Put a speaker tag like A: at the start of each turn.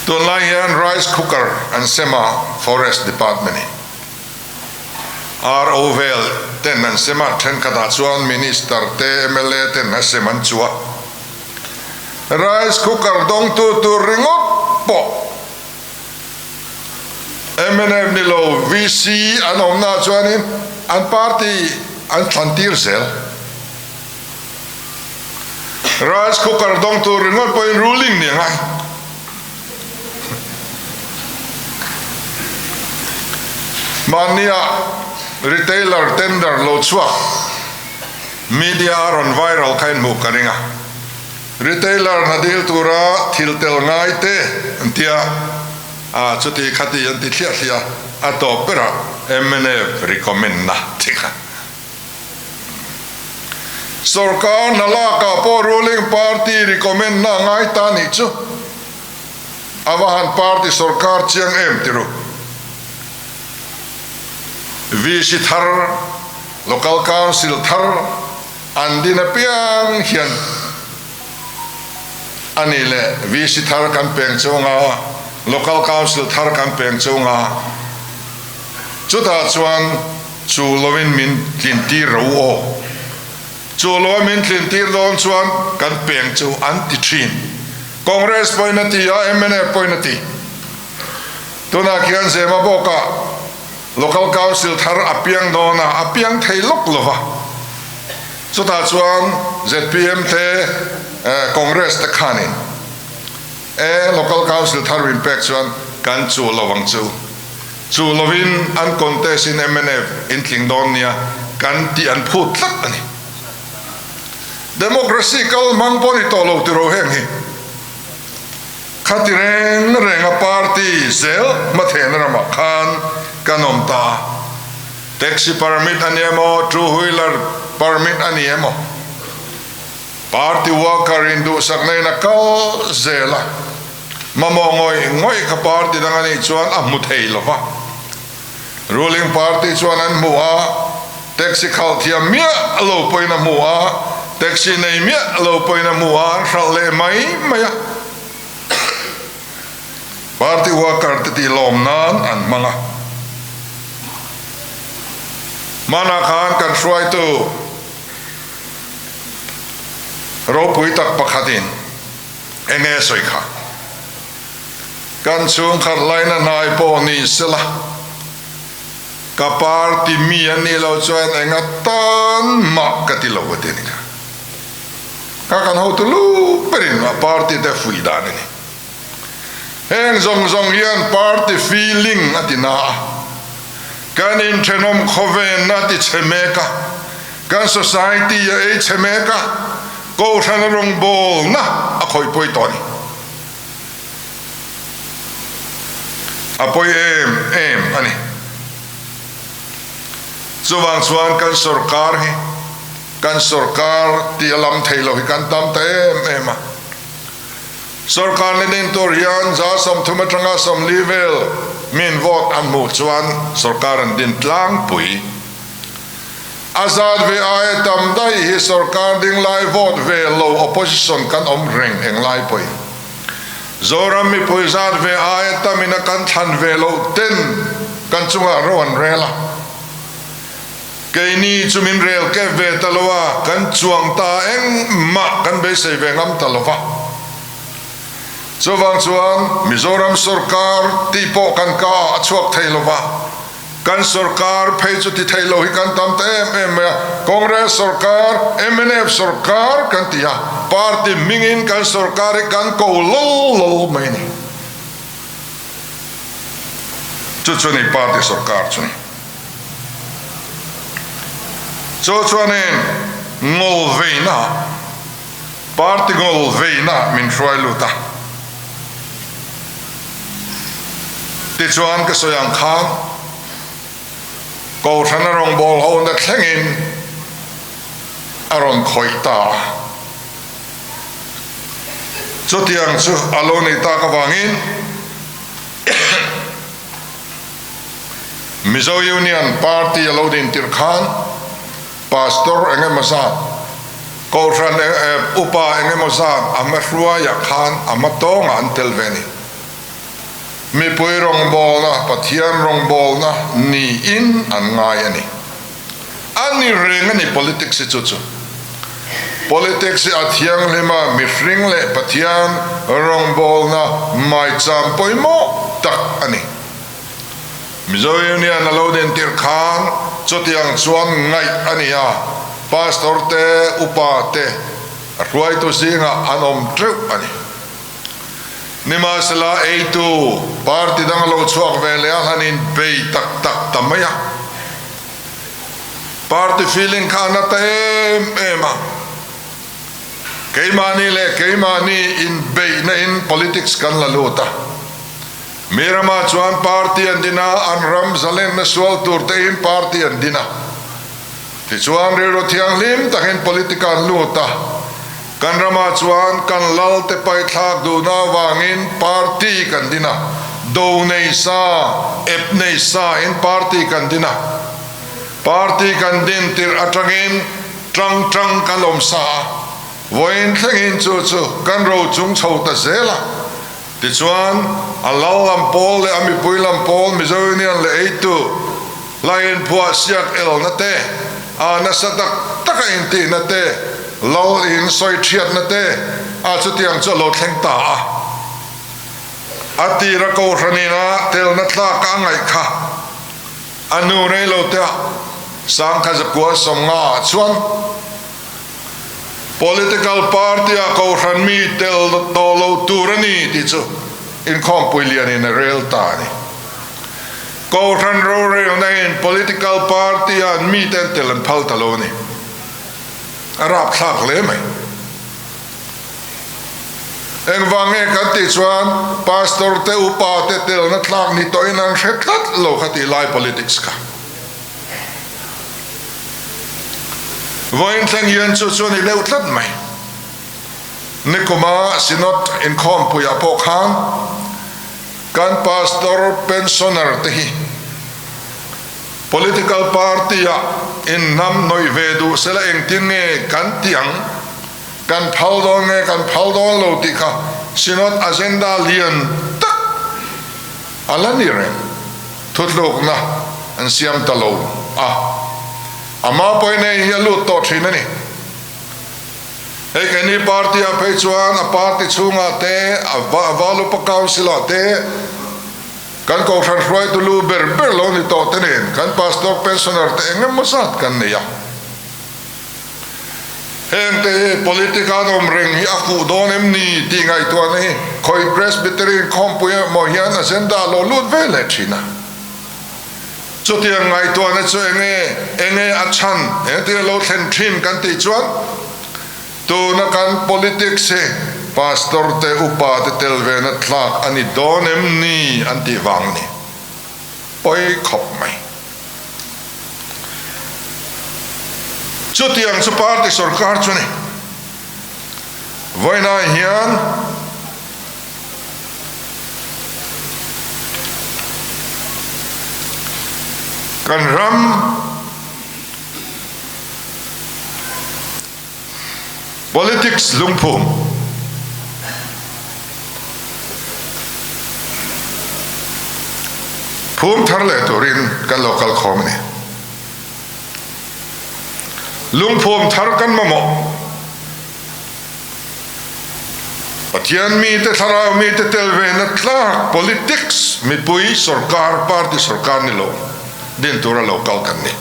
A: tunlai hian rice cooker an sema forest department ROVL ten an sema then kata chuan minister te MLA ten a seman chua rice cooker dong tu ringop po MNF ni lo VC an omna chuanin an party an tlantir sel rice cooker dong tu ringop po in ruling ni ngai mania retailer tender lo chua media on viral kain mu kaninga retailer na deal tura thiltel ngai te antia a chuti khati anti thia atopera MNF recommend na tika sarkar nalaka po ruling party recommend na ngai ta ni chu awahan party sarkar chiang em tiru VC Thar local council Thar andina piang hian anile VC Thar campaign chunga local council Thar campaign chunga chuta chuan chu lovin min tlinti ro o chu lovin min tlinti don chuan campaign chu anti thin congress poinati a MNF poinati tuna kian sema boka local council Thar apiang dona apiang thailok lova chuta chuan ZPM te congress te khanin local council Thar impact chuan kan chu lowang chu lovin an contest in MNF in Klingdonia kan ti an phut lak ani democracy kal mangponi to lo tiro heng hi khatireng renga party sel mathen rama khan kanomta taxi permit aniemo two wheeler permit aniemo party worker indu saknai na kal zela mamongoi ngoi ka party dangani chuan amuthei lova ruling party chuan an muwa taxi khalthia mia lo poina muwa taxi nei mia lo poina muwa ralle mai maya party worker ti lomnan an manga mana khan kan shuai tu ro pui tak pakhatin enge soi kha kan chung khat laina nai po ni sela ka party mi ani lo chuan enga tan ma ka ti lo watin ka kan ho tu lu perin ma party te fui dan ni heng zong hian party feeling atina kan in thenom khoven na ti chemeka kan society e chemeka ko than rong bol na a khoi poi toni apoi em ani chuwang chuan kan sarkar hi kan sarkar ti alam thailo hi kan tam te em sarkar ne din torian za som thumatanga som level min vote an mu chuan sarkar an din tlang pui azad ve ai tam dai hi sarkar ding lai vote ve lo opposition kan om reng eng lai pui zoram mi pui zat ve ai tamina kan than ve lo ten kan chunga ron rela keini chumin rel ke ve talowa kan chuang ta eng ma kan be se ve ngam talowa chuwang chuan Mizoram sarkar tipo kan ka achuak thailowa kan sarkar phei chu ti thailo hi kan tam te em congress sarkar MNF sarkar kan tia party mingin kan sarkar kan ko lo mai ni chu ni party sarkar chu chuanin ngol veina party ngol veina min hruai luta ti chuan ka soyang khang ko thana rong bol ho na thlengin aron khoita chotiang chu aloni ta ka wangin Mizo Union Party alodin tirkhan pastor enge masat ko thana upa enge masat amasruaya khan amatonga antel veni mi pui rong bol na pathian rong bol na ni in an ngai ani reng ani politics chu politics athiang lema mi hring le pathian rong bol na mai cham poimo tak ani mizoyunia na loden tir khan chotiang chuan ngai ania pastor te upa te ruai to singa anom treu ani nima sala eitu party dang lo chuak vele hanin bei tak tamaya party feeling khana te ema keimani in bei na in politics kan la lota mirama chuan party andina an ram zalen na swal tur te in party andina ti chuan ro thiang lim takin political lota kan rama chuan kan lal te pai thak du na wangin party kan dina do nei sa ep nei sa in party kan dina party kan din tir atangin trang kalom sa voin thengin chu kan ro chung chho ta zela ti chuan alaw lam pol le ami pui lam pol mizonian le eitu lain phua siak el na te na sadak takain ti na te lo in soi thiat na te chu tiang chu lo thleng ta ati ra ko ranina tel na tla ka ngai kha anu nei lo te sang kha zakwa somnga chuan political party a ko ran mi tel to lo turani ti chu in kompuilian in real tani ko ran ro re na in political party an mi tel an phal taloni arab thak le mai eng wange kan ti chuan pastor te upa te tel na thlak ni to in an hretlat lo khati lai politics ka voin thang yan chu ni leu tlat mai nikoma sinot in khom puya po khan kan pastor pensioner te hi political party in nam noi vedu sela eng tin nge kan tiang kan phal don lo ti kha sinot agenda lian tak alani re thutlok na an siam talo ama poi nei ya lu to thina ni ekani party a pechuan a party chunga te avalu pa council te kan ko than roi tu lu ber lo ni to tenen kan pastor pensioner te engem mosat kan ne ya ente political omring hi aku donem ni ti ngai to ni khoi presbyterian kompuya mohian agenda lo lut vele china chotiang ngai to na chu enge achan ente lo thlen thin kan ti chuan tu na kan politics se pastor te upa te telve na thlak ani donem ni anti wang ni poi khop mai chotiang su party sarkar chune voina hian kan ram politics Lungphum Phum Thar le Turin kan Lokal khomni Lungphum Thar kan mamo pathian mi te thara mi te telve na tla politics mi pui sarkar party sarkar ni lo din tura Lokal kan ni